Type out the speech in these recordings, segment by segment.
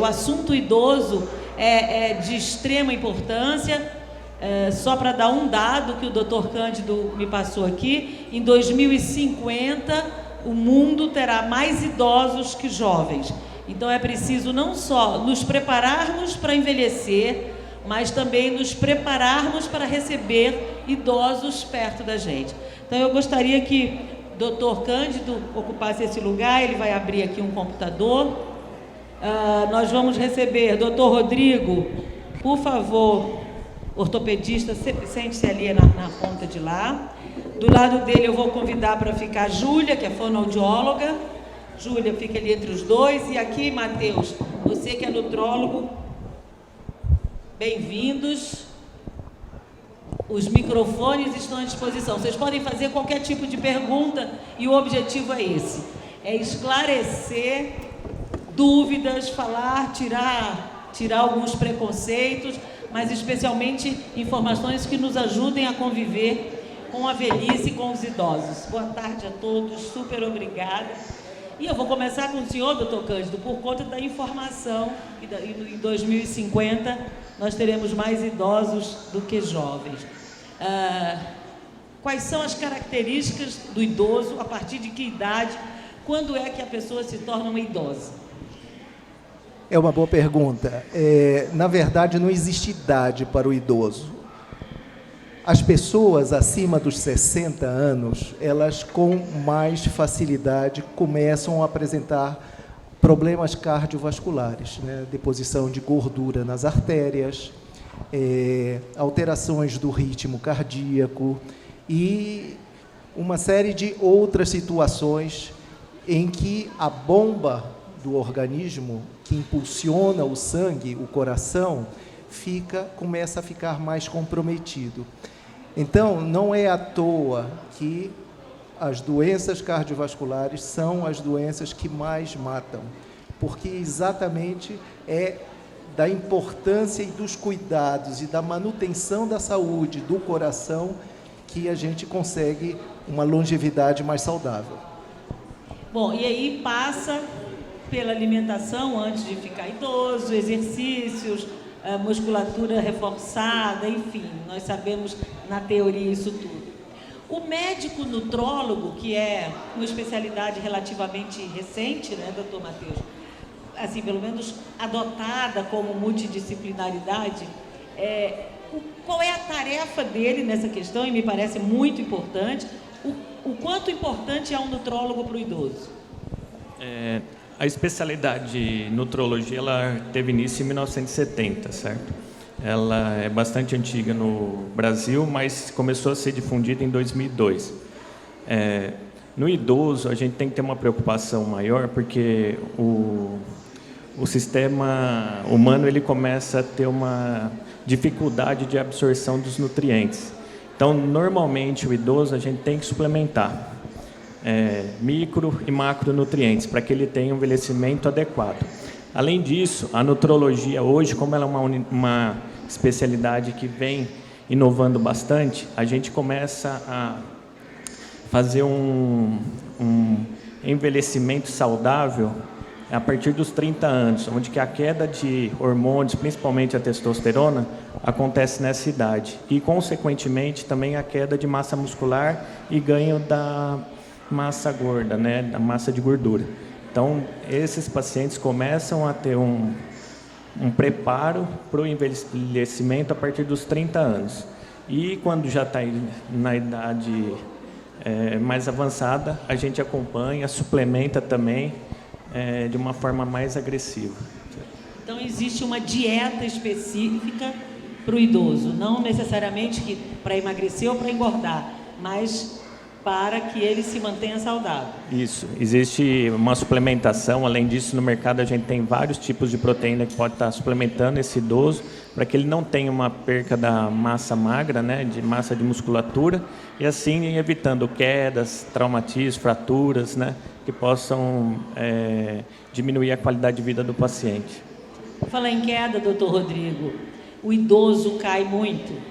O assunto idoso é de extrema importância. Só para dar um dado que o Dr. Cândido me passou aqui, em 2050 o mundo terá mais idosos que jovens. Então é preciso não só nos prepararmos para envelhecer, mas também nos prepararmos para receber idosos perto da gente. Então eu gostaria que o Dr. Cândido ocupasse esse lugar. Ele vai abrir aqui um computador. Nós vamos receber Dr. Rodrigo, por favor, ortopedista, sente-se ali na ponta de lá. Do lado dele eu vou convidar para ficar a Júlia, que é fonoaudióloga. Júlia fica ali entre os dois. E aqui, Matheus, você que é nutrólogo, bem-vindos. Os microfones estão à disposição. Vocês podem fazer qualquer tipo de pergunta e o objetivo é esse. É esclarecer dúvidas, falar, tirar alguns preconceitos, mas especialmente informações que nos ajudem a conviver com a velhice e com os idosos. Boa tarde a todos, super obrigada. E eu vou começar com o senhor, doutor Cândido, por conta da informação que em 2050 nós teremos mais idosos do que jovens. Quais são as características do idoso, a partir de que idade, quando é que a pessoa se torna uma idosa? É uma boa pergunta. Na verdade, não existe idade para o idoso. As pessoas acima dos 60 anos, elas com mais facilidade começam a apresentar problemas cardiovasculares, né? Deposição de gordura nas artérias, alterações do ritmo cardíaco e uma série de outras situações em que a bomba do organismo que impulsiona o sangue, o coração, começa a ficar mais comprometido. Então, não é à toa que as doenças cardiovasculares são as doenças que mais matam, porque exatamente é da importância e dos cuidados e da manutenção da saúde do coração que a gente consegue uma longevidade mais saudável. Bom, e aí passa pela alimentação antes de ficar idoso, exercícios, musculatura reforçada, enfim, nós sabemos na teoria isso tudo. O médico nutrólogo, que é uma especialidade relativamente recente, né, doutor Matheus, assim, pelo menos adotada como multidisciplinaridade, qual é a tarefa dele nessa questão? E me parece muito importante, o quanto importante é um nutrólogo para o idoso? A especialidade nutrologia, ela teve início em 1970, certo? Ela é bastante antiga no Brasil, mas começou a ser difundida em 2002. No idoso, a gente tem que ter uma preocupação maior, porque o sistema humano ele começa a ter uma dificuldade de absorção dos nutrientes. Então, normalmente, o idoso a gente tem que suplementar micro e macronutrientes para que ele tenha um envelhecimento adequado. Além disso, a nutrologia hoje, como ela é uma especialidade que vem inovando bastante, a gente começa a fazer um envelhecimento saudável a partir dos 30 anos, onde que a queda de hormônios, principalmente a testosterona, acontece nessa idade. E, consequentemente, também a queda de massa muscular e ganho da massa gorda, né, da massa de gordura. Então, esses pacientes começam a ter um preparo para o envelhecimento a partir dos 30 anos. E quando já está na idade mais avançada, a gente acompanha, suplementa também de uma forma mais agressiva. Então, existe uma dieta específica para o idoso, não necessariamente para emagrecer ou para engordar, mas para que ele se mantenha saudável. Isso, existe uma suplementação. Além disso, no mercado a gente tem vários tipos de proteína que pode estar suplementando esse idoso para que ele não tenha uma perca da massa magra, né, de massa de musculatura, e assim evitando quedas, traumatismos, fraturas, né, que possam diminuir a qualidade de vida do paciente. Falar em queda, doutor Rodrigo, o idoso cai muito.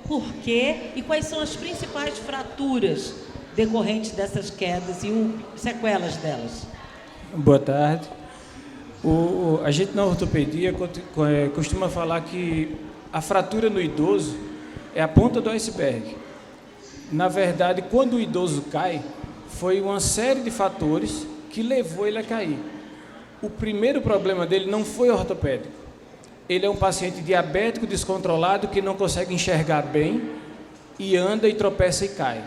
Por quê? E quais são as principais fraturas decorrentes dessas quedas e sequelas delas? Boa tarde. A gente na ortopedia costuma falar que a fratura no idoso é a ponta do iceberg. Na verdade, quando o idoso cai, foi uma série de fatores que levou ele a cair. O primeiro problema dele não foi ortopédico. Ele é um paciente diabético descontrolado que não consegue enxergar bem e anda e tropeça e cai.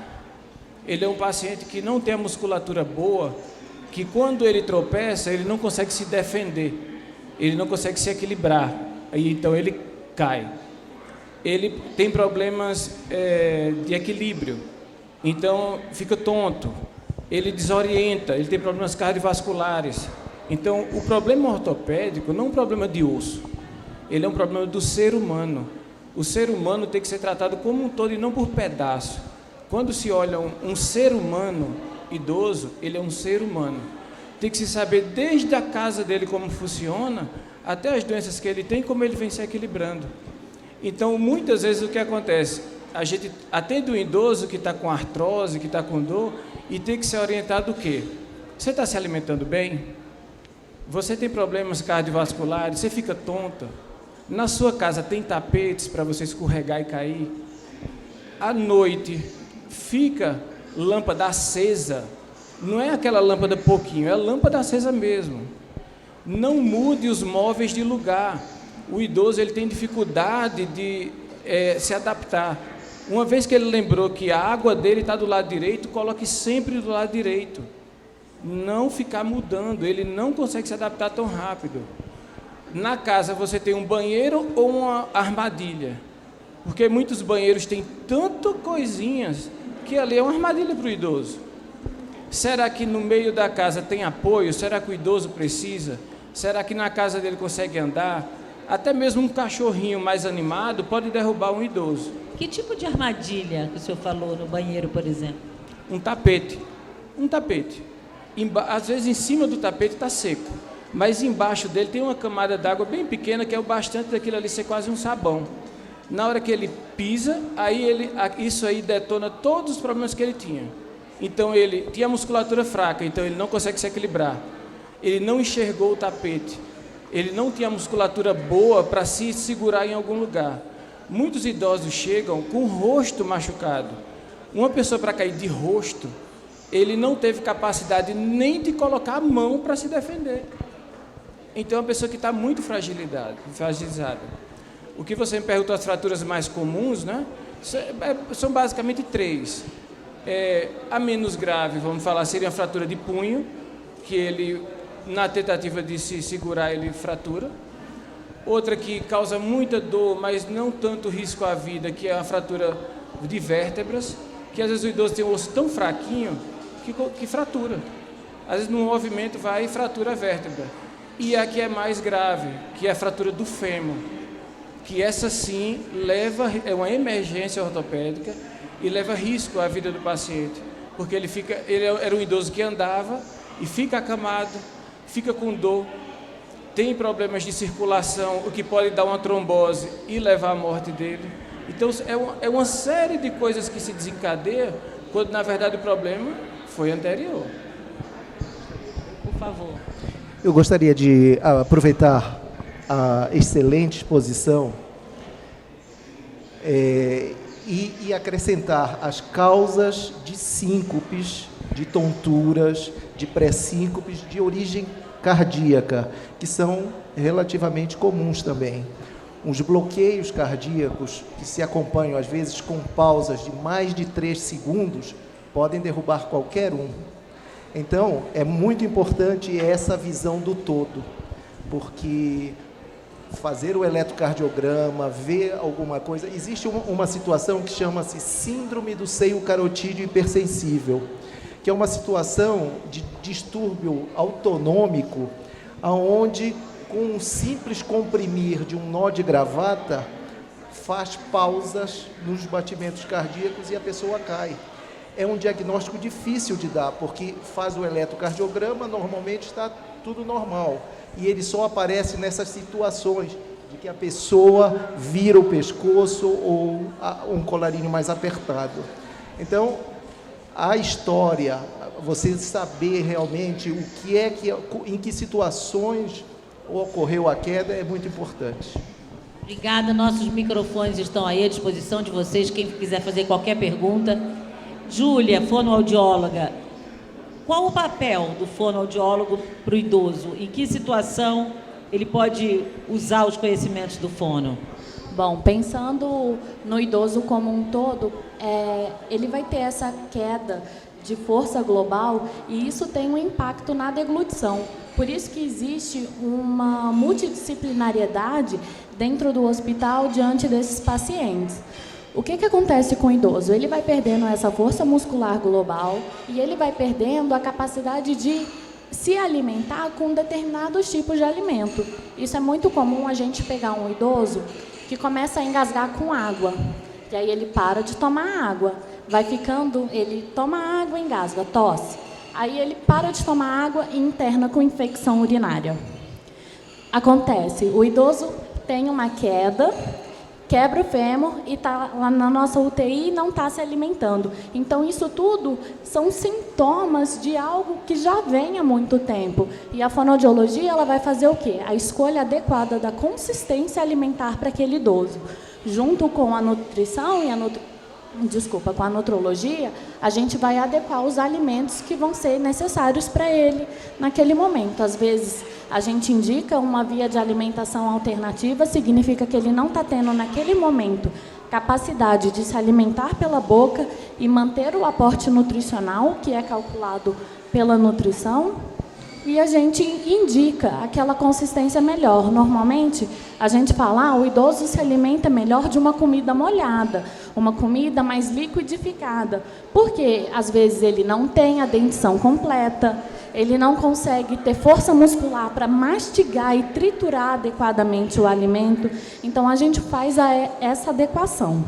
Ele é um paciente que não tem a musculatura boa, que quando ele tropeça, ele não consegue se defender, ele não consegue se equilibrar, e então ele cai. Ele tem problemas de equilíbrio, então fica tonto, ele desorienta, ele tem problemas cardiovasculares. Então, o problema ortopédico não é um problema de osso, ele é um problema do ser humano. O ser humano tem que ser tratado como um todo e não por pedaço. Quando se olha um ser humano idoso, ele é um ser humano. Tem que se saber desde a casa dele como funciona, até as doenças que ele tem, como ele vem se equilibrando. Então, muitas vezes o que acontece? A gente atende um idoso que está com artrose, que está com dor, e tem que ser orientado o quê? Você está se alimentando bem? Você tem problemas cardiovasculares? Você fica tonta? Na sua casa tem tapetes para você escorregar e cair? À noite fica lâmpada acesa, não é aquela lâmpada pouquinho, é a lâmpada acesa mesmo. Não mude os móveis de lugar. O idoso ele tem dificuldade de se adaptar. Uma vez que ele lembrou que a água dele está do lado direito, coloque sempre do lado direito. Não ficar mudando, ele não consegue se adaptar tão rápido. Na casa você tem um banheiro ou uma armadilha? Porque muitos banheiros têm tanto coisinhas que ali é uma armadilha para o idoso. Será que no meio da casa tem apoio? Será que o idoso precisa? Será que na casa dele consegue andar? Até mesmo um cachorrinho mais animado pode derrubar um idoso. Que tipo de armadilha que o senhor falou no banheiro, por exemplo? Um tapete. Um tapete. Às vezes em cima do tapete está seco, mas embaixo dele tem uma camada d'água bem pequena que é o bastante daquilo ali ser quase um sabão. Na hora que ele pisa, isso aí detona todos os problemas que ele tinha. Então ele tinha a musculatura fraca, então ele não consegue se equilibrar. Ele não enxergou o tapete. Ele não tinha a musculatura boa para se segurar em algum lugar. Muitos idosos chegam com o rosto machucado. Uma pessoa para cair de rosto, ele não teve capacidade nem de colocar a mão para se defender. Então é uma pessoa que está muito fragilizada. O que você me perguntou, as fraturas mais comuns, né? São basicamente 3. A menos grave, vamos falar, seria a fratura de punho, que ele, na tentativa de se segurar, ele fratura. Outra que causa muita dor, mas não tanto risco à vida, que é a fratura de vértebras, que às vezes o idoso tem um osso tão fraquinho que fratura. Às vezes no movimento vai e fratura a vértebra. E a que é mais grave, que é a fratura do fêmur, que essa sim é uma emergência ortopédica e leva risco à vida do paciente, porque ele era um idoso que andava e fica acamado, fica com dor, tem problemas de circulação, o que pode dar uma trombose e levar à morte dele. Então é uma série de coisas que se desencadeia, quando na verdade o problema foi anterior. Por favor. Eu gostaria de aproveitar a excelente exposição e acrescentar as causas de síncopes, de tonturas, de pré-síncopes de origem cardíaca, que são relativamente comuns também. Os bloqueios cardíacos, que se acompanham às vezes com pausas de mais de 3 segundos, podem derrubar qualquer um. Então, é muito importante essa visão do todo, porque fazer o eletrocardiograma, ver alguma coisa... Existe uma situação que chama-se síndrome do seio carotídeo hipersensível, que é uma situação de distúrbio autonômico, onde, com um simples comprimir de um nó de gravata, faz pausas nos batimentos cardíacos e a pessoa cai. É um diagnóstico difícil de dar, porque faz o eletrocardiograma, normalmente está tudo normal, e ele só aparece nessas situações de que a pessoa vira o pescoço ou um colarinho mais apertado. Então, a história, você saber realmente em que situações ocorreu a queda, é muito importante. Obrigada, nossos microfones estão aí à disposição de vocês, quem quiser fazer qualquer pergunta. Júlia, fonoaudióloga, qual o papel do fonoaudiólogo para o idoso? Em que situação ele pode usar os conhecimentos do fono? Bom, pensando no idoso como um todo, ele vai ter essa queda de força global e isso tem um impacto na deglutição. Por isso que existe uma multidisciplinariedade dentro do hospital diante desses pacientes. O que acontece com o idoso? Ele vai perdendo essa força muscular global e ele vai perdendo a capacidade de se alimentar com determinados tipos de alimento. Isso é muito comum a gente pegar um idoso que começa a engasgar com água. E aí ele para de tomar água. Vai ficando, ele toma água, engasga, tosse. Aí ele para de tomar água e interna com infecção urinária. Acontece, o idoso tem uma queda, quebra o fêmur e está lá na nossa UTI e não está se alimentando. Então, isso tudo são sintomas de algo que já vem há muito tempo. E a fonoaudiologia ela vai fazer o quê? A escolha adequada da consistência alimentar para aquele idoso. Junto com a nutrição e com a nutrologia, a gente vai adequar os alimentos que vão ser necessários para ele naquele momento. Às vezes, a gente indica uma via de alimentação alternativa, significa que ele não está tendo, naquele momento, capacidade de se alimentar pela boca e manter o aporte nutricional, que é calculado pela nutrição, e a gente indica aquela consistência melhor. Normalmente, a gente fala, o idoso se alimenta melhor de uma comida molhada, uma comida mais liquidificada, porque às vezes ele não tem a dentição completa, ele não consegue ter força muscular para mastigar e triturar adequadamente o alimento. Então, a gente faz essa adequação.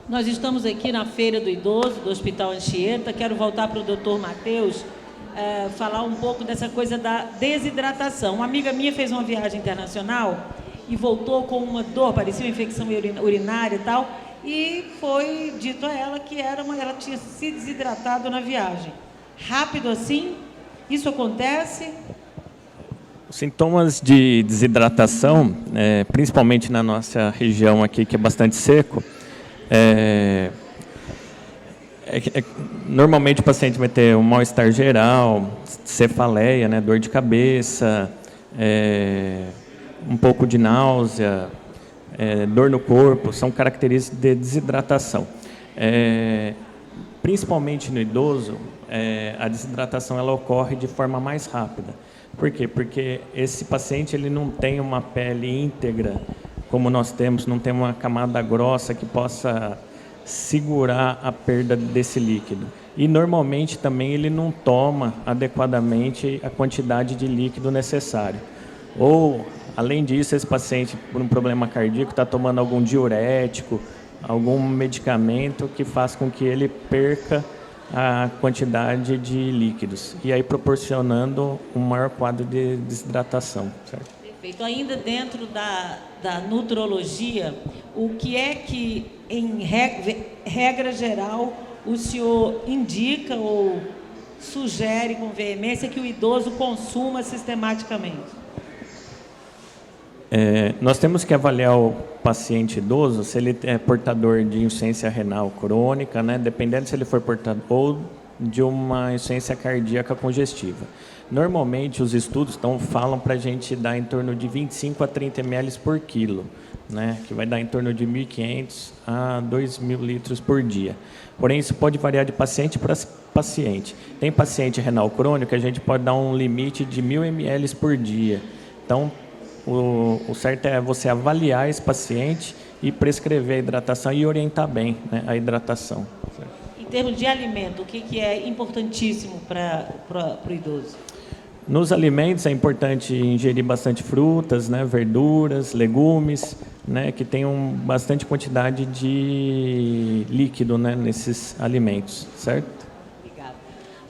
Nós estamos aqui na Feira do Idoso, do Hospital Anchieta. Quero voltar para o doutor Matheus, falar um pouco dessa coisa da desidratação. Uma amiga minha fez uma viagem internacional e voltou com uma dor, parecia uma infecção urinária e tal, e foi dito a ela que ela tinha se desidratado na viagem. Rápido assim? Isso acontece? Os sintomas de desidratação, principalmente na nossa região aqui, que é bastante seco, normalmente o paciente vai ter um mal-estar geral, cefaleia, né, dor de cabeça, um pouco de náusea, dor no corpo, são características de desidratação. Principalmente no idoso, a desidratação ela ocorre de forma mais rápida. Por quê? Porque esse paciente ele não tem uma pele íntegra, como nós temos, não tem uma camada grossa que possa segurar a perda desse líquido. E normalmente também ele não toma adequadamente a quantidade de líquido necessário. Ou, além disso, esse paciente, por um problema cardíaco, está tomando algum diurético, algum medicamento que faz com que ele perca a quantidade de líquidos. E aí proporcionando um maior quadro de desidratação. Certo? Perfeito. Ainda dentro da nutrologia, o que é que, em regra geral, o senhor indica ou sugere com veemência que o idoso consuma sistematicamente? Nós temos que avaliar o paciente idoso se ele é portador de insuficiência renal crônica, né, dependendo se ele for portador ou de uma insuficiência cardíaca congestiva. Normalmente, os estudos falam para a gente dar em torno de 25 a 30 ml por quilo, né, que vai dar em torno de 1.500 a 2.000 litros por dia. Porém, isso pode variar de paciente para paciente. Tem paciente renal crônico que a gente pode dar um limite de 1.000 ml por dia. Então, o certo é você avaliar esse paciente e prescrever a hidratação e orientar bem, né, a hidratação. Certo? Em termos de alimento, o que é importantíssimo para o idoso? Nos alimentos é importante ingerir bastante frutas, né, verduras, legumes, né, que tenham bastante quantidade de líquido, né, nesses alimentos, certo? Obrigada.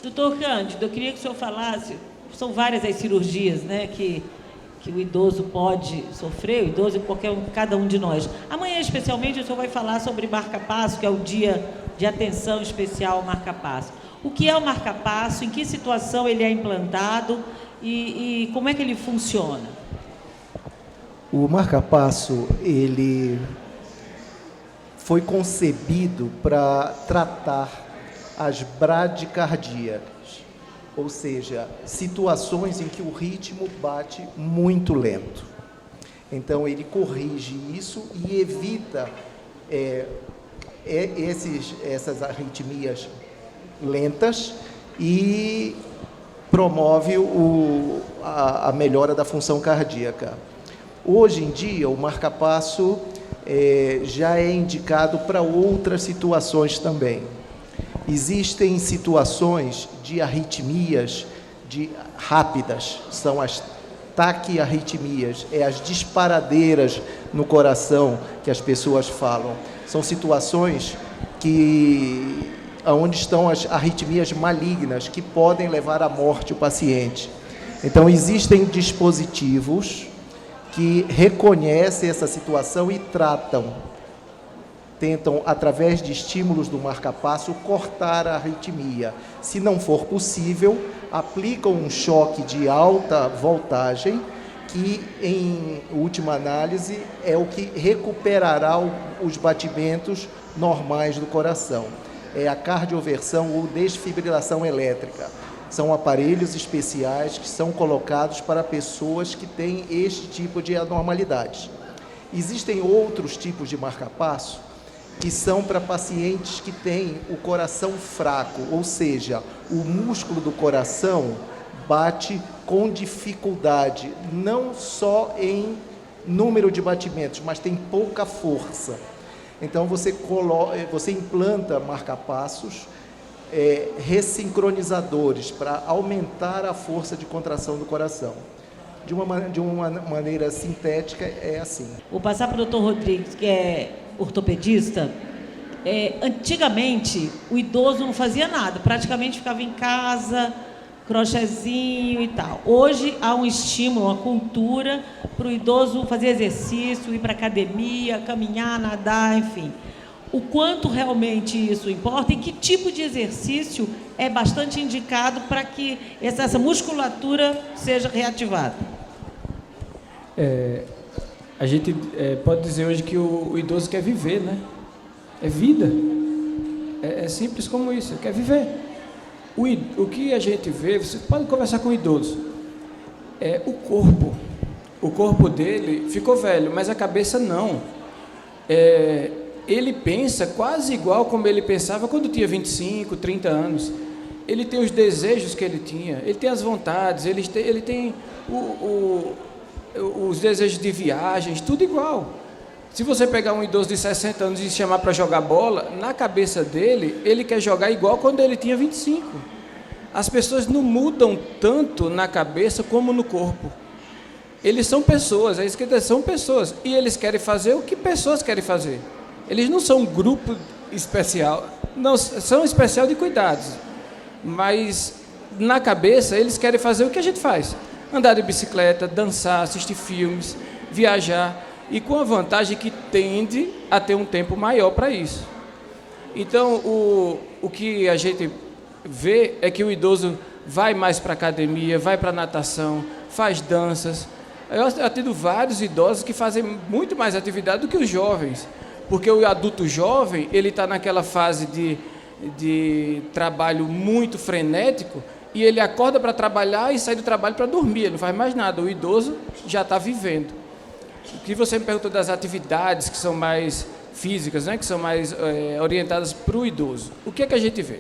Doutor Cândido, eu queria que o senhor falasse, são várias as cirurgias, né, que o idoso pode sofrer, o idoso cada um de nós. Amanhã, especialmente, o senhor vai falar sobre marca-passo, que é o dia de atenção especial ao marca-passo. O que é o marca-passo, em que situação ele é implantado e como é que ele funciona? O marca-passo, ele foi concebido para tratar as bradicardíacas, ou seja, situações em que o ritmo bate muito lento. Então, ele corrige isso e evita essas arritmias lentas e promove a melhora da função cardíaca. Hoje em dia, o marca-passo já é indicado para outras situações também. Existem situações de arritmias rápidas, são as taquiarritmias, as disparadeiras no coração que as pessoas falam. São situações onde estão as arritmias malignas, que podem levar à morte o paciente. Então, existem dispositivos que reconhecem essa situação e tentam, através de estímulos do marca-passo, cortar a arritmia. Se não for possível, aplicam um choque de alta voltagem, que, em última análise, é o que recuperará os batimentos normais do coração. É a cardioversão ou desfibrilação elétrica. São aparelhos especiais que são colocados para pessoas que têm este tipo de anormalidades. Existem outros tipos de marca-passo que são para pacientes que têm o coração fraco, ou seja, o músculo do coração bate com dificuldade, não só em número de batimentos, mas tem pouca força. Então, você implanta marca-passos ressincronizadores para aumentar a força de contração do coração. De uma maneira sintética, é assim. Vou passar para o Dr. Rodrigues, que é ortopedista. Antigamente, o idoso não fazia nada, praticamente ficava em casa, crochêzinho e tal. Hoje, há um estímulo, uma cultura para o idoso fazer exercício, ir para a academia, caminhar, nadar, enfim. O quanto realmente isso importa e que tipo de exercício é bastante indicado para que essa musculatura seja reativada? A gente pode dizer hoje que o idoso quer viver, né? É vida. É simples como isso, quer viver. O que a gente vê, você pode conversar com o idoso, é o corpo. O corpo dele ficou velho, mas a cabeça não. Ele pensa quase igual como ele pensava quando tinha 25, 30 anos. Ele tem os desejos que ele tinha, ele tem as vontades, ele tem os desejos de viagens, tudo igual. Se você pegar um idoso de 60 anos e chamar para jogar bola, na cabeça dele, ele quer jogar igual quando ele tinha 25. As pessoas não mudam tanto na cabeça como no corpo. Eles são pessoas, é isso que são pessoas. E eles querem fazer o que pessoas querem fazer. Eles não são um grupo especial, não, são especial de cuidados. Mas na cabeça eles querem fazer o que a gente faz. Andar de bicicleta, dançar, assistir filmes, viajar. E com a vantagem que tende a ter um tempo maior para isso. Então, o que a gente vê é que o idoso vai mais para a academia, vai para a natação, faz danças. Eu atendo vários idosos que fazem muito mais atividade do que os jovens, porque o adulto jovem, ele está naquela fase de trabalho muito frenético e ele acorda para trabalhar e sai do trabalho para dormir, ele não faz mais nada. O idoso já está vivendo. O que você me perguntou das atividades que são mais físicas, né, que são mais orientadas para o idoso. O que é que a gente vê?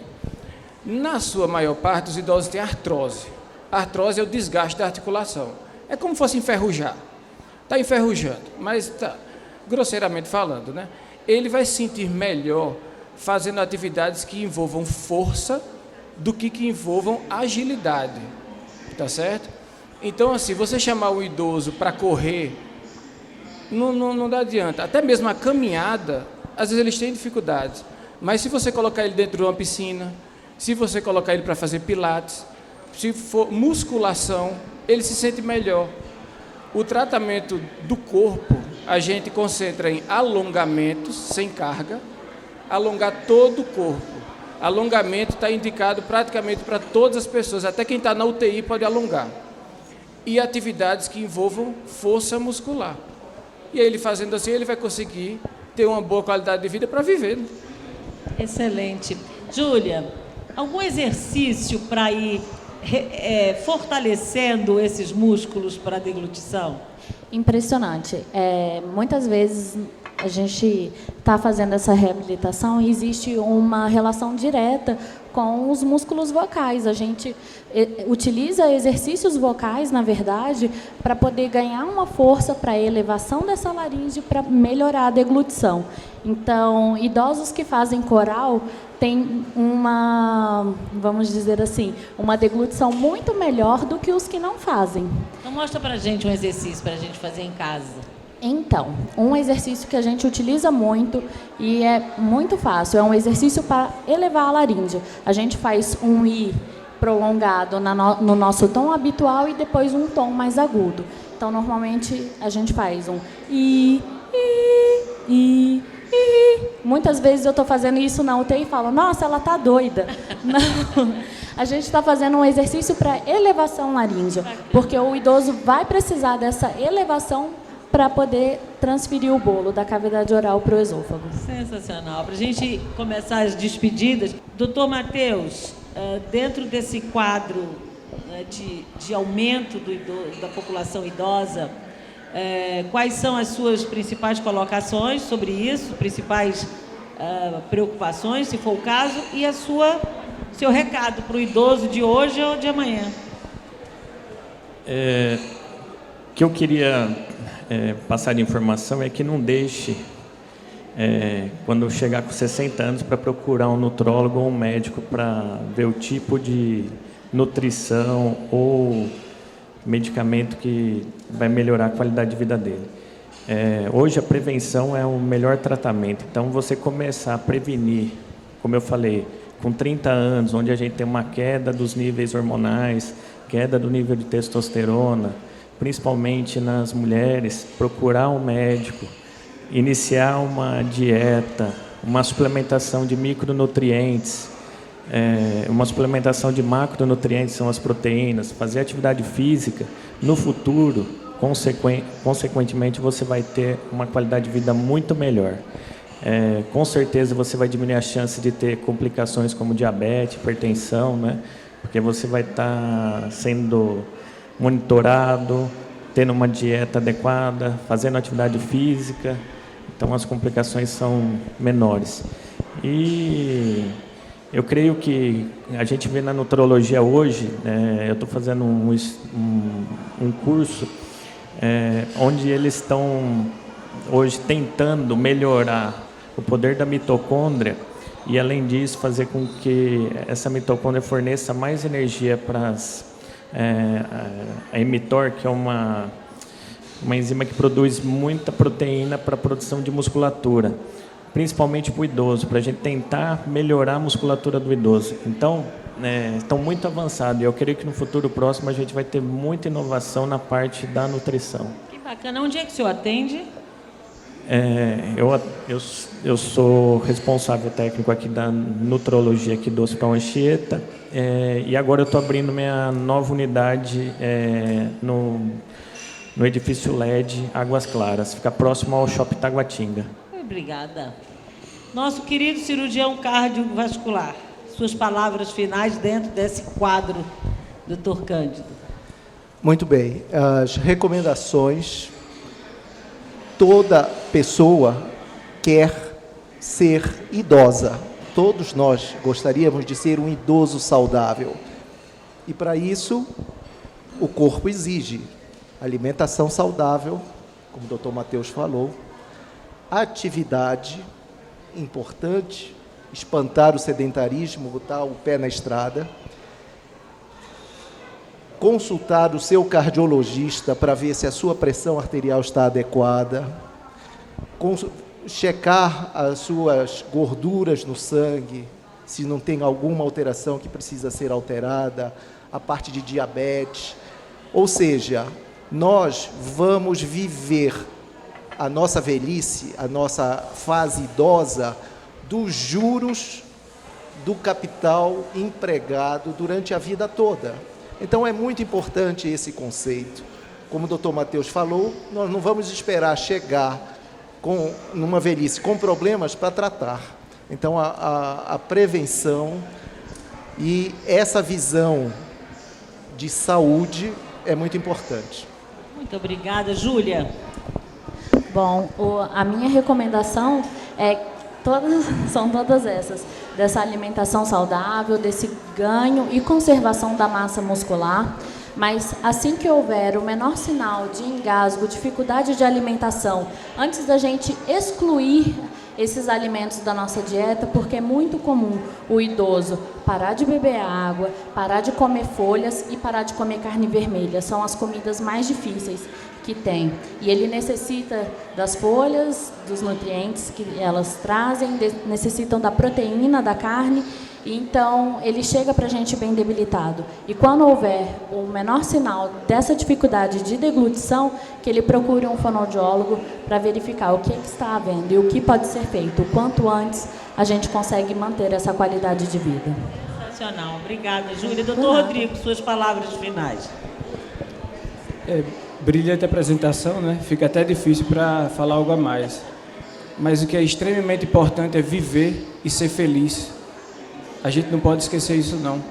Na sua maior parte, os idosos têm artrose. A artrose é o desgaste da articulação. É como se fosse enferrujar. Está enferrujando, mas está, grosseiramente falando, né? Ele vai se sentir melhor fazendo atividades que envolvam força do que envolvam agilidade. Tá certo? Então, assim, você chamar o idoso para correr, não dá adianta. Até mesmo a caminhada, às vezes eles têm dificuldades. Mas se você colocar ele dentro de uma piscina, se você colocar ele para fazer pilates, se for musculação, ele se sente melhor. O tratamento do corpo, a gente concentra em alongamentos sem carga, alongar todo o corpo. Alongamento está indicado praticamente para todas as pessoas, até quem está na UTI pode alongar. E atividades que envolvam força muscular. e aí ele fazendo assim, ele vai conseguir ter uma boa qualidade de vida para viver. Né? Excelente. Júlia, algum exercício para ir fortalecendo esses músculos para a deglutição? Impressionante. Muitas vezes a gente está fazendo essa reabilitação e existe uma relação direta com os músculos vocais. A gente utiliza exercícios vocais, na verdade, para poder ganhar uma força para a elevação dessa laringe, para melhorar a deglutição. Então, idosos que fazem coral têm vamos dizer assim, uma deglutição muito melhor do que os que não fazem. Então, mostra para a gente um exercício para a gente fazer em casa. Então, um exercício que a gente utiliza muito e é muito fácil, é um exercício para elevar a laringe. A gente faz um I prolongado no nosso tom habitual e depois um tom mais agudo. Então, normalmente, a gente faz um I. Muitas vezes eu estou fazendo isso na UTI e falo, nossa, ela está doida. Não, a gente está fazendo um exercício para elevação laríngea, porque o idoso vai precisar dessa elevação para poder transferir o bolo da cavidade oral para o esôfago. Sensacional. Para a gente começar as despedidas, doutor Matheus, dentro desse quadro de aumento da população idosa, quais são as suas principais colocações sobre isso, principais preocupações, se for o caso, e seu recado para o idoso de hoje ou de amanhã? Que eu queria passar de informação é que não deixe, quando chegar com 60 anos, para procurar um nutrólogo ou um médico para ver o tipo de nutrição ou medicamento que vai melhorar a qualidade de vida dele. Hoje a prevenção é o melhor tratamento, então você começar a prevenir, como eu falei, com 30 anos, onde a gente tem uma queda dos níveis hormonais, queda do nível de testosterona, principalmente nas mulheres, procurar um médico, iniciar uma dieta, uma suplementação de micronutrientes, uma suplementação de macronutrientes, são as proteínas, fazer atividade física, no futuro, consequentemente, você vai ter uma qualidade de vida muito melhor. Com certeza você vai diminuir a chance de ter complicações como diabetes, hipertensão, né? Porque você vai estar sendo monitorado, tendo uma dieta adequada, fazendo atividade física, então as complicações são menores. E eu creio que a gente vê na nutrologia hoje, eu estou fazendo um curso onde eles estão hoje tentando melhorar o poder da mitocôndria e, além disso, fazer com que essa mitocôndria forneça mais energia para a mTOR, que é uma enzima que produz muita proteína para a produção de musculatura, principalmente para o idoso, para a gente tentar melhorar a musculatura do idoso. Então, estão muito avançados e eu creio que no futuro próximo a gente vai ter muita inovação na parte da nutrição. Que bacana. Onde é que o senhor atende? Eu sou responsável técnico aqui da nutrologia aqui do Hospital Anchieta, e agora eu estou abrindo minha nova unidade no edifício LED Águas Claras, fica próximo ao Shopping Taguatinga. Obrigada. Nosso querido cirurgião cardiovascular, suas palavras finais dentro desse quadro, doutor Cândido. Muito bem. As recomendações: toda pessoa quer ser idosa. Todos nós gostaríamos de ser um idoso saudável. E para isso, o corpo exige alimentação saudável, como o doutor Matheus falou, atividade importante, espantar o sedentarismo, botar o pé na estrada, consultar o seu cardiologista para ver se a sua pressão arterial está adequada, checar as suas gorduras no sangue, se não tem alguma alteração que precisa ser alterada, a parte de diabetes. Ou seja, nós vamos viver a nossa velhice, a nossa fase idosa, dos juros do capital empregado durante a vida toda. Então, é muito importante esse conceito. como o doutor Matheus falou, nós não vamos esperar chegar numa velhice com problemas para tratar. Então, a prevenção e essa visão de saúde é muito importante. Muito obrigada. Júlia. Bom, a minha recomendação são todas essas, dessa alimentação saudável, desse ganho e conservação da massa muscular, mas assim que houver o menor sinal de engasgo, dificuldade de alimentação, antes da gente excluir esses alimentos da nossa dieta, porque é muito comum o idoso parar de beber água, parar de comer folhas e parar de comer carne vermelha. São as comidas mais difíceis que tem. E ele necessita das folhas, dos nutrientes que elas trazem, necessitam da proteína da carne, e então ele chega para a gente bem debilitado. E quando houver o menor sinal dessa dificuldade de deglutição, que ele procure um fonoaudiólogo para verificar o que está havendo e o que pode ser feito. O quanto antes a gente consegue manter essa qualidade de vida. Sensacional. Obrigada, Júlia. Doutor Rodrigo, suas palavras finais. Brilhante apresentação, né? Fica até difícil para falar algo a mais. Mas o que é extremamente importante é viver e ser feliz. A gente não pode esquecer isso, não.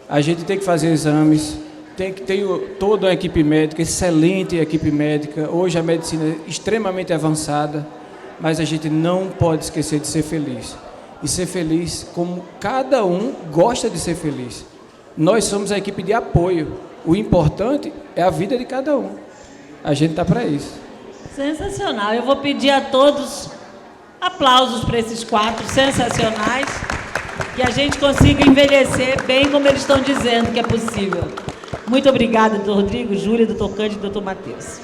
A gente tem que fazer exames, tem que ter toda uma equipe médica, excelente equipe médica. Hoje a medicina é extremamente avançada, mas a gente não pode esquecer de ser feliz. E ser feliz como cada um gosta de ser feliz. Nós somos a equipe de apoio. O importante é a vida de cada um. A gente está para isso. Sensacional. Eu vou pedir a todos aplausos para esses 4 sensacionais, que a gente consiga envelhecer bem como eles estão dizendo que é possível. Muito obrigada, doutor Rodrigo, Júlia, doutor Cândido e doutor Matheus.